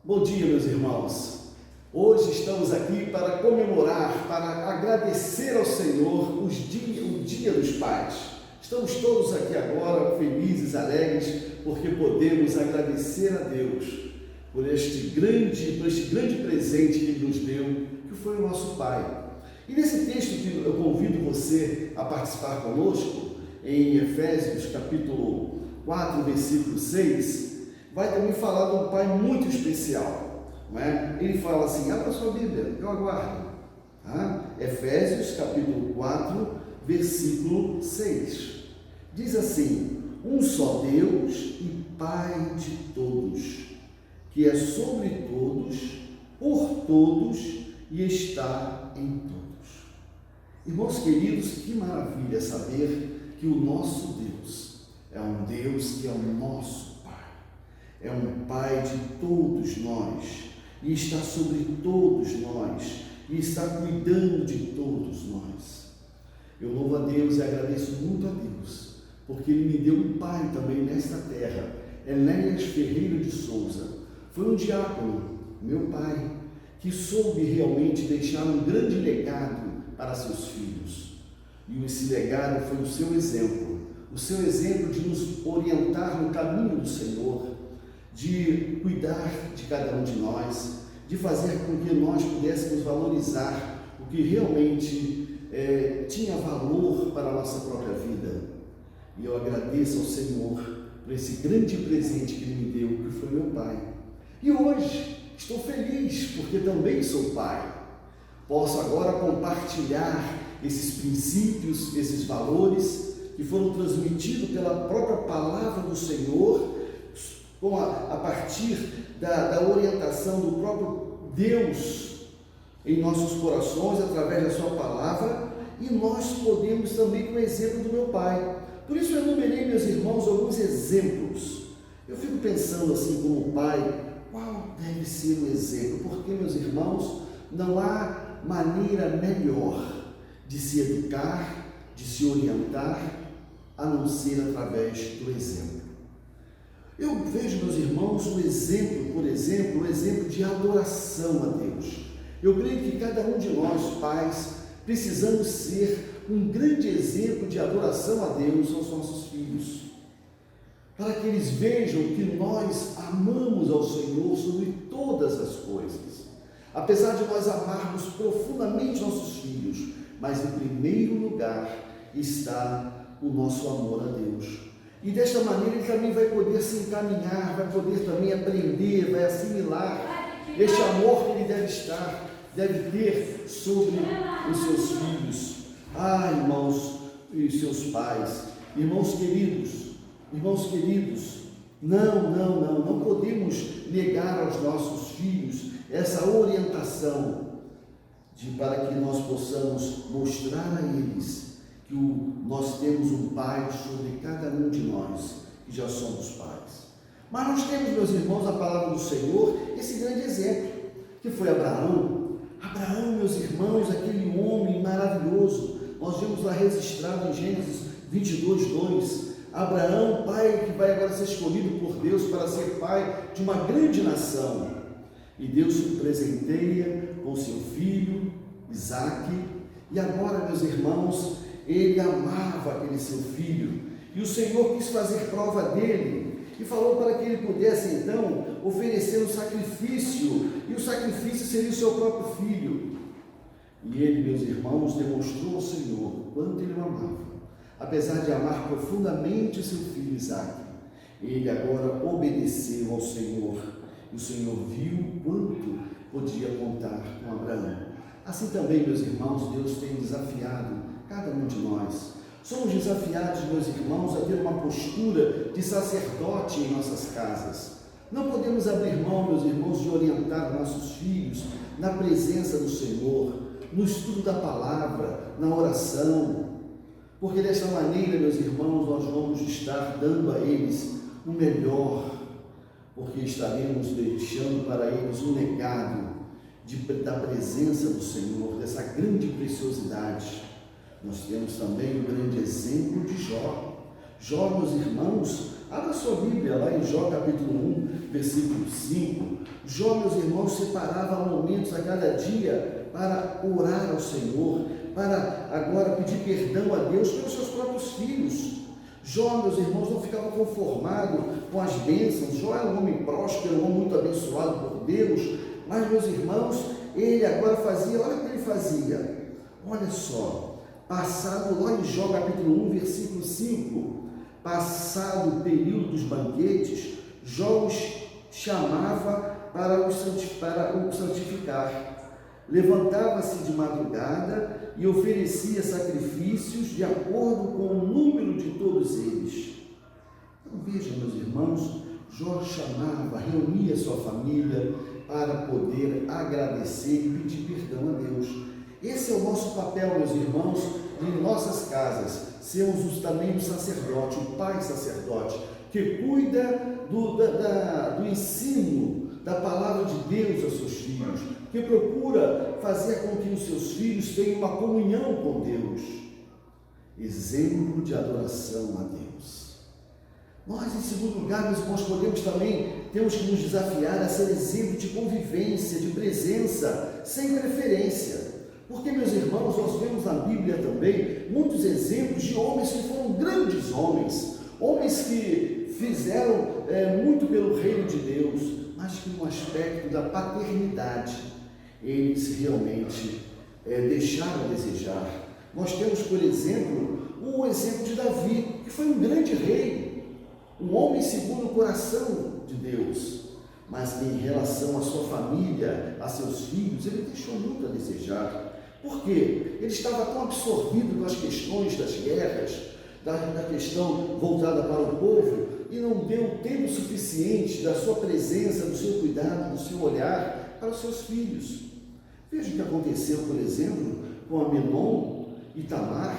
Bom dia, meus irmãos. Hoje estamos aqui para comemorar, para agradecer ao Senhor o Dia dos Pais. Estamos todos aqui agora felizes, alegres, porque podemos agradecer a Deus por este grande presente que Ele nos deu, que foi o nosso Pai. E nesse texto que eu convido você a participar conosco, em Efésios capítulo 4, versículo 6, vai também falar de um pai muito especial, não é? Ele fala assim, abra sua Bíblia, eu aguardo, tá? Efésios capítulo 4, versículo 6, diz assim: um só Deus e Pai de todos, que é sobre todos, por todos e está em todos. Irmãos queridos, que maravilha saber que o nosso Deus é um Deus que é o nosso Pai. É um Pai de todos nós e está sobre todos nós e está cuidando de todos nós. Eu louvo a Deus e agradeço muito a Deus, porque Ele me deu um pai também nesta terra. Enéas Ferreira de Souza foi um diácono, meu pai, que soube realmente deixar um grande legado para seus filhos. E esse legado foi o seu exemplo de nos orientar no caminho do Senhor, de cuidar de cada um de nós, de fazer com que nós pudéssemos valorizar o que realmente tinha valor para a nossa própria vida. E eu agradeço ao Senhor por esse grande presente que Ele me deu, que foi meu pai. E hoje estou feliz, porque também sou pai. Posso agora compartilhar esses princípios, esses valores que foram transmitidos pela própria palavra do Senhor, a partir da orientação do próprio Deus em nossos corações, através da sua palavra, e nós podemos também com o exemplo do meu pai. Por isso eu enumerei, meus irmãos, alguns exemplos. Eu fico pensando assim, como pai, qual deve ser o exemplo? Porque, meus irmãos, não há maneira melhor de se educar, de se orientar, a não ser através do exemplo. Eu vejo, meus irmãos, o exemplo de adoração a Deus. Eu creio que cada um de nós, pais, precisamos ser um grande exemplo de adoração a Deus aos nossos filhos, para que eles vejam que nós amamos ao Senhor sobre todas as coisas. Apesar de nós amarmos profundamente nossos filhos, mas em primeiro lugar está o nosso amor a Deus. E desta maneira ele também vai poder se encaminhar, vai poder também aprender, vai assimilar este amor que ele deve ter sobre os seus filhos. Irmãos e seus pais, irmãos queridos, não podemos negar aos nossos filhos essa orientação para que nós possamos mostrar a eles que nós temos um Pai sobre cada um de nós, que já somos pais. Mas nós temos, meus irmãos, a palavra do Senhor, esse grande exemplo, que foi Abraão. Abraão, meus irmãos, aquele homem maravilhoso, nós vemos lá registrado em Gênesis 22, 2, Abraão, pai que vai agora ser escolhido por Deus para ser pai de uma grande nação. E Deus o presenteia com seu filho, Isaque, e agora, meus irmãos, ele amava aquele seu filho, e o Senhor quis fazer prova dele, e falou para que ele pudesse então oferecer um sacrifício, e o sacrifício seria o seu próprio filho. E ele, meus irmãos, demonstrou ao Senhor o quanto ele o amava. Apesar de amar profundamente o seu filho Isaque, ele agora obedeceu ao Senhor, e o Senhor viu o quanto podia contar com Abraão. Assim também, meus irmãos, Deus tem desafiado cada um de nós. Somos desafiados, meus irmãos, a ter uma postura de sacerdote em nossas casas. Não podemos abrir mão, meus irmãos, de orientar nossos filhos na presença do Senhor, no estudo da palavra, na oração, porque desta maneira, meus irmãos, nós vamos estar dando a eles o melhor, porque estaremos deixando para eles um legado da presença do Senhor, dessa grande preciosidade. Nós temos também o grande exemplo de Jó. Jó, meus irmãos, abra sua Bíblia lá em Jó capítulo 1, versículo 5, Jó, meus irmãos, separava momentos a cada dia para orar ao Senhor, para agora pedir perdão a Deus pelos seus próprios filhos. Jó, meus irmãos, não ficava conformado com as bênçãos. Jó era um homem próspero, um homem muito abençoado por Deus, mas, meus irmãos, ele agora fazia, olha o que ele fazia, olha só, passado lá em Jó capítulo 1, versículo 5, passado o período dos banquetes, Jó os chamava para o santificar. Levantava-se de madrugada e oferecia sacrifícios de acordo com o número de todos eles. Então vejam, meus irmãos, Jó chamava, reunia sua família para poder agradecer e pedir perdão a Deus. Esse é o nosso papel, meus irmãos, em nossas casas, sermos também o sacerdote, o pai sacerdote, que cuida do ensino da palavra de Deus aos seus filhos, que procura fazer com que os seus filhos tenham uma comunhão com Deus. Exemplo de adoração a Deus. Nós, em segundo lugar, meus irmãos, temos que nos desafiar a ser exemplo de convivência, de presença, sem preferência. Porque, meus irmãos, nós vemos na Bíblia também muitos exemplos de homens que foram grandes homens, homens que fizeram muito pelo reino de Deus, mas que no aspecto da paternidade, eles realmente deixaram a desejar. Nós temos, por exemplo, o exemplo de Davi, que foi um grande rei, um homem segundo o coração de Deus, mas que em relação à sua família, a seus filhos, ele deixou muito a desejar. Por quê? Ele estava tão absorvido com as questões das guerras, da questão voltada para o povo, e não deu tempo suficiente da sua presença, do seu cuidado, do seu olhar para os seus filhos. Veja o que aconteceu, por exemplo, com Amenom e Tamar,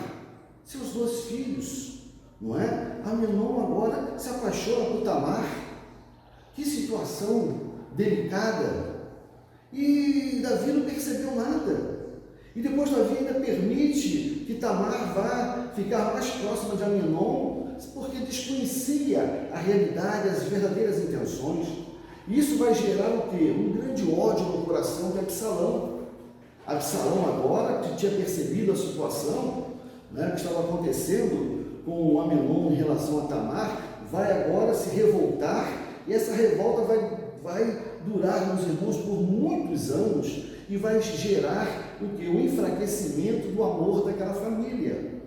seus dois filhos, não é? Amenom agora se apaixona por Tamar. Que situação delicada! E Davi não percebeu nada. E depois Davi ainda permite que Tamar vá ficar mais próxima de Amenom, porque desconhecia a realidade, as verdadeiras intenções. E isso vai gerar o quê? Um grande ódio no coração de Absalão. Absalão agora, que tinha percebido a situação, né, que estava acontecendo com o Amenom em relação a Tamar, vai agora se revoltar, e essa revolta vai durar, meus irmãos, por muitos anos, e vai gerar o quê? O enfraquecimento do amor daquela família.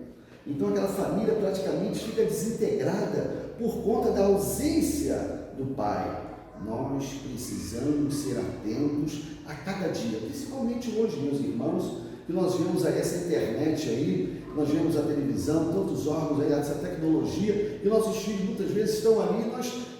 Então aquela família praticamente fica desintegrada por conta da ausência do pai. Nós precisamos ser atentos a cada dia, principalmente hoje, meus irmãos, que nós vemos aí essa internet aí, nós vemos a televisão, tantos órgãos aí, essa tecnologia, e nossos filhos muitas vezes estão ali,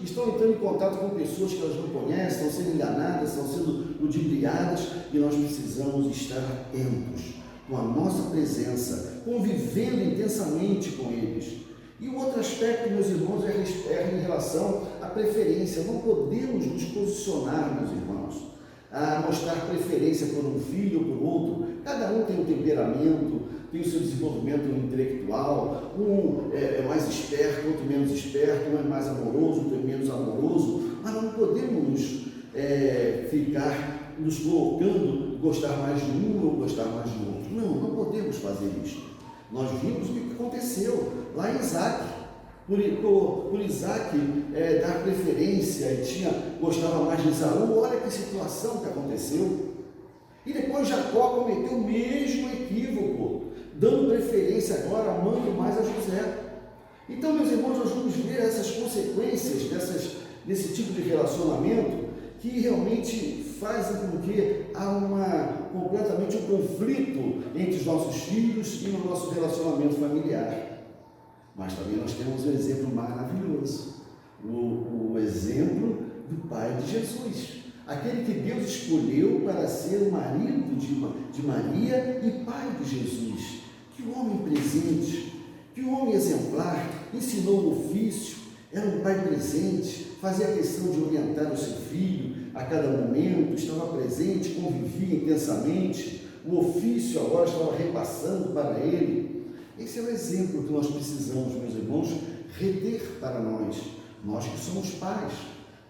estão entrando em contato com pessoas que elas não conhecem, estão sendo enganadas, estão sendo ludibriadas, e nós precisamos estar atentos com a nossa presença, convivendo intensamente com eles. E o outro aspecto, meus irmãos, é em relação à preferência. Não podemos nos posicionar, meus irmãos, a mostrar preferência por um filho ou por outro. Cada um tem um temperamento, tem o seu desenvolvimento intelectual, um é mais esperto, outro menos esperto, um é mais amoroso, outro é menos amoroso, mas não podemos ficar nos colocando, gostar mais de um ou gostar mais do outro. Não podemos fazer isso. Nós vimos o que aconteceu lá em Isaac. Por Isaac dar preferência e gostava mais de Esaú. Olha que situação que aconteceu. E depois Jacó cometeu o mesmo equívoco, dando preferência agora, amando mais a José. Então, meus irmãos, nós vamos ver essas consequências desse tipo de relacionamento que realmente fazem com que há completamente um conflito entre os nossos filhos e no nosso relacionamento familiar. Mas também nós temos um exemplo maravilhoso, o exemplo do pai de Jesus, aquele que Deus escolheu para ser o marido de Maria e pai de Jesus. Que homem presente, que homem exemplar, ensinou o ofício, era um pai presente, fazia questão de orientar o seu filho a cada momento, estava presente, convivia intensamente, o ofício agora estava repassando para ele. Esse é o exemplo que nós precisamos, meus irmãos, reter para nós que somos pais.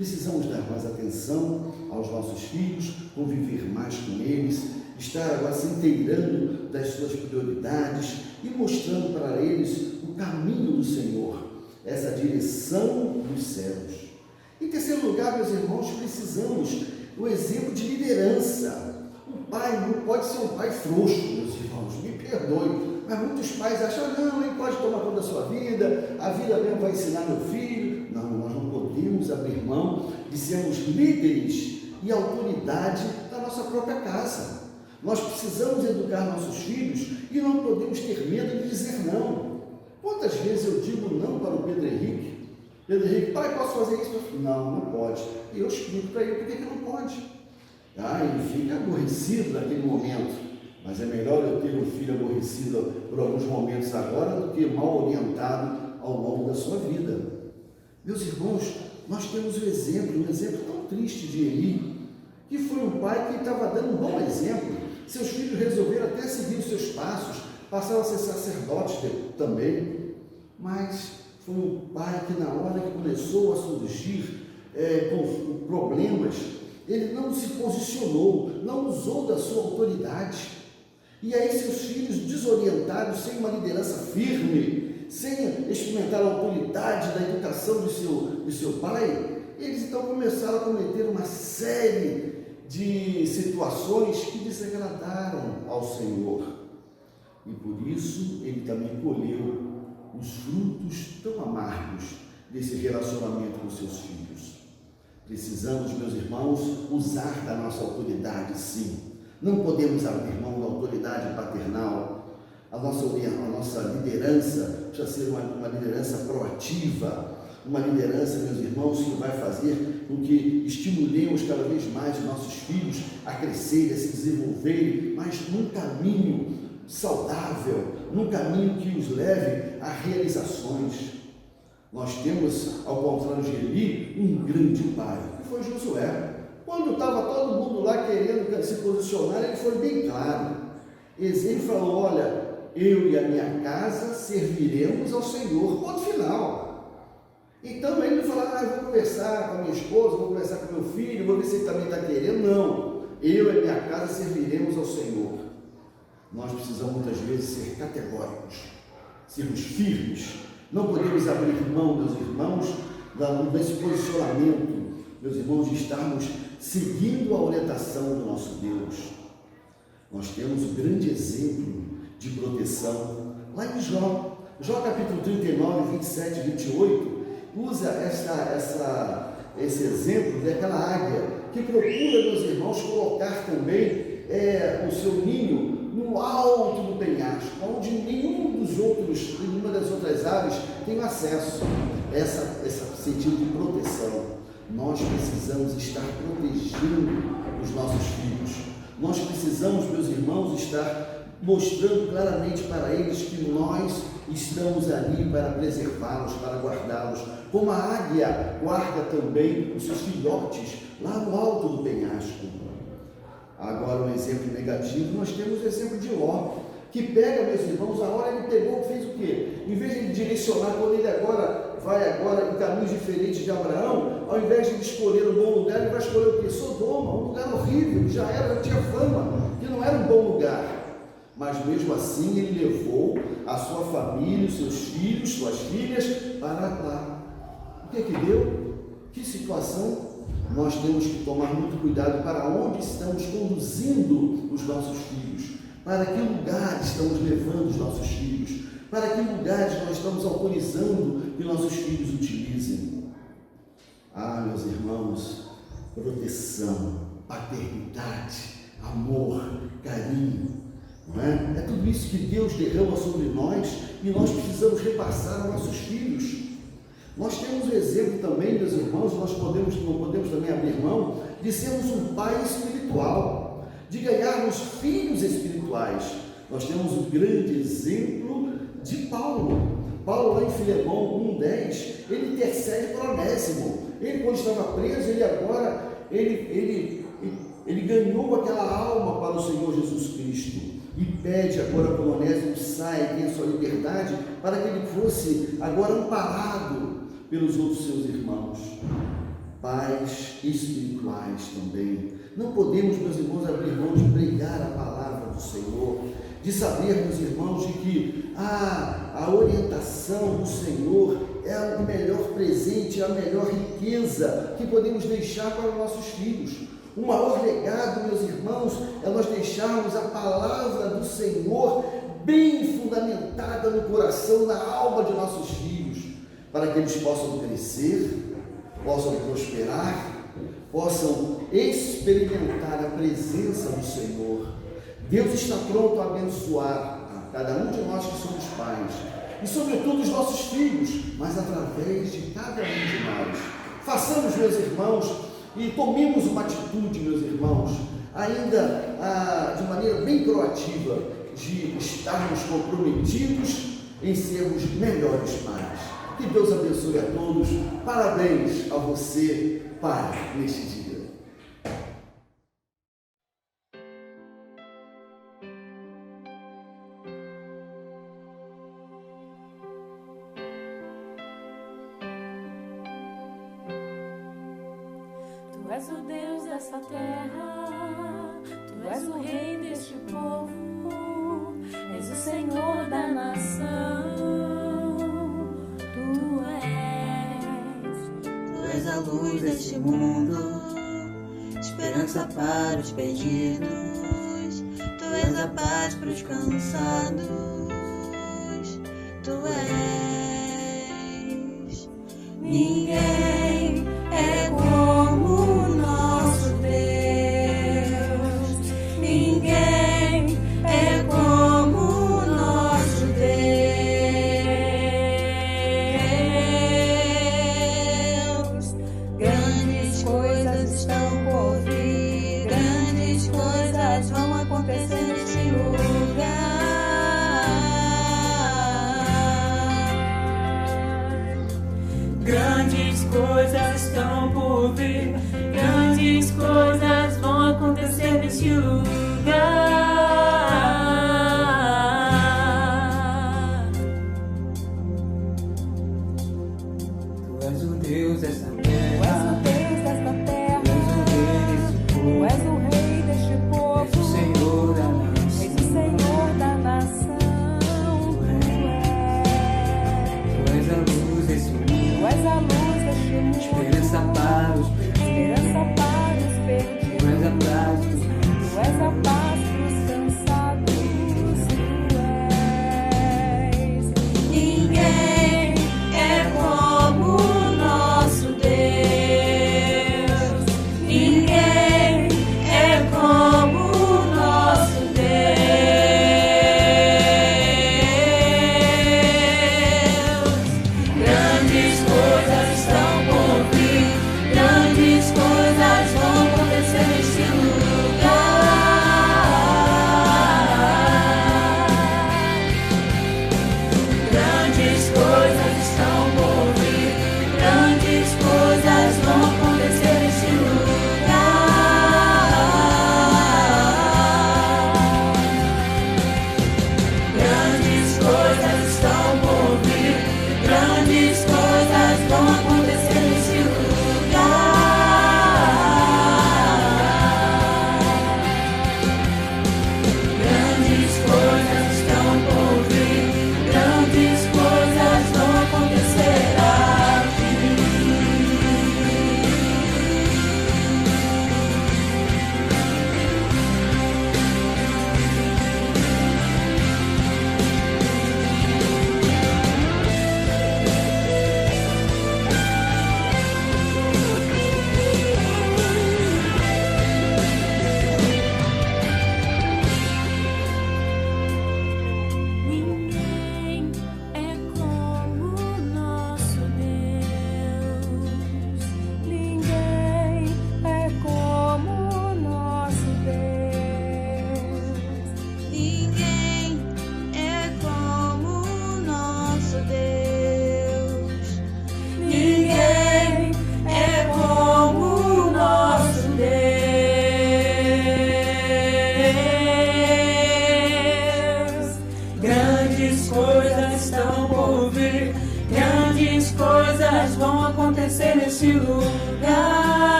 Precisamos dar mais atenção aos nossos filhos, conviver mais com eles, estar agora se inteirando das suas prioridades e mostrando para eles o caminho do Senhor, essa direção dos céus. Em terceiro lugar, meus irmãos, precisamos do exemplo de liderança. O pai não pode ser um pai frouxo, meus irmãos, me perdoe, mas muitos pais acham, não, ele pode tomar conta da sua vida, a vida mesmo vai ensinar meu filho. Não, nós não podemos abrir mão de sermos líderes e autoridade da nossa própria casa. Nós precisamos educar nossos filhos e não podemos ter medo de dizer não. Quantas vezes eu digo não para o Pedro Henrique? Pedro Henrique, pai, posso fazer isso? Não, não pode. E eu explico para ele por que não pode. Ele fica aborrecido naquele momento, mas é melhor eu ter um filho aborrecido por alguns momentos agora do que mal orientado ao longo da sua vida. Meus irmãos, nós temos um exemplo tão triste de Eli, que foi um pai que estava dando um bom exemplo. Seus filhos resolveram até seguir os seus passos, passaram a ser sacerdotes também, mas foi um pai que na hora que começou a surgir com problemas, ele não se posicionou, não usou da sua autoridade. E aí seus filhos desorientados, sem uma liderança firme, sem experimentar a autoridade da educação do seu pai, eles então começaram a cometer uma série de situações que desagradaram ao Senhor. E por isso ele também colheu os frutos tão amargos desse relacionamento com seus filhos. Precisamos, meus irmãos, usar da nossa autoridade, sim. Não podemos abrir mão da autoridade paternal. A nossa liderança precisa ser uma liderança proativa, uma liderança, meus irmãos, que vai fazer com que estimulemos cada vez mais os nossos filhos a crescerem, a se desenvolverem, mas num caminho saudável, num caminho que os leve a realizações. Nós temos, ao contrário de Eli, um grande pai, que foi Josué. Quando estava todo mundo lá querendo se posicionar, ele foi bem claro. Ele falou, olha, eu e a minha casa serviremos ao Senhor, ponto final. Então ele não falou, eu vou conversar com a minha esposa, vou conversar com meu filho, vou ver se ele também está querendo. Não, eu e a minha casa serviremos ao Senhor. Nós precisamos muitas vezes ser categóricos, sermos firmes. Não podemos abrir mão, meus irmãos, desse posicionamento, meus irmãos, de estarmos seguindo a orientação do nosso Deus. Nós temos um grande exemplo de proteção lá em Jó capítulo 39, 27 e 28, usa esse exemplo daquela águia que procura, meus irmãos, colocar também o seu ninho no alto do penhasco, onde nenhuma das outras aves tem acesso a esse sentido de proteção. Nós precisamos estar protegendo os nossos filhos. Nós precisamos, meus irmãos, estar mostrando claramente para eles que nós estamos ali para preservá-los, para guardá-los, como a águia guarda também os seus filhotes lá no alto do penhasco. Agora, um exemplo negativo, nós temos o exemplo de Ló, que pega, meus irmãos, a hora ele pegou, fez o quê? Em vez de ele direcionar, quando ele vai em caminhos diferentes de Abraão, ao invés de ele escolher um bom lugar, ele vai escolher o quê? Sodoma, um lugar horrível, que já tinha fama, que não era um bom lugar. Mas mesmo assim ele levou a sua família, os seus filhos, suas filhas para lá. O que deu? Que situação? Nós temos que tomar muito cuidado para onde estamos conduzindo os nossos filhos, para que lugares estamos levando os nossos filhos, para que lugares nós estamos autorizando que nossos filhos utilizem. Meus irmãos, proteção, paternidade, amor, carinho, não é? É tudo isso que Deus derrama sobre nós e nós precisamos repassar aos nossos filhos. Nós temos o exemplo também, meus irmãos, não podemos também abrir mão de sermos um pai espiritual, de ganharmos filhos espirituais. Nós temos um grande exemplo de Paulo. Paulo, lá em Filemão 1,10, ele intercede por Onésimo. Ele, quando estava preso, ele ganhou aquela alma para o Senhor Jesus Cristo. E pede agora para o Onésimo saia, tenha sua liberdade, para que ele fosse agora amparado pelos outros seus irmãos. pais espirituais também. Não podemos, meus irmãos, abrir mão de pregar a palavra do Senhor, de saber, meus irmãos, de que a orientação do Senhor é o melhor presente, é a melhor riqueza que podemos deixar para os nossos filhos. O maior legado, meus irmãos, é nós deixarmos a palavra do Senhor bem fundamentada no coração, na alma de nossos filhos, para que eles possam crescer, possam prosperar, possam experimentar a presença do Senhor. Deus está pronto a abençoar a cada um de nós que somos pais, e sobretudo os nossos filhos, mas através de cada um de nós. Façamos, meus irmãos, e tomemos uma atitude, meus irmãos, ainda de maneira bem proativa, de estarmos comprometidos em sermos melhores pais. Que Deus abençoe a todos. Parabéns a você, pai, neste dia. Tu és o Deus dessa terra, Tu és o Rei deste povo, és o Senhor da nação. Tu és a luz deste mundo, esperança para os perdidos. Tu és a paz para os cansados. Tu és ninguém.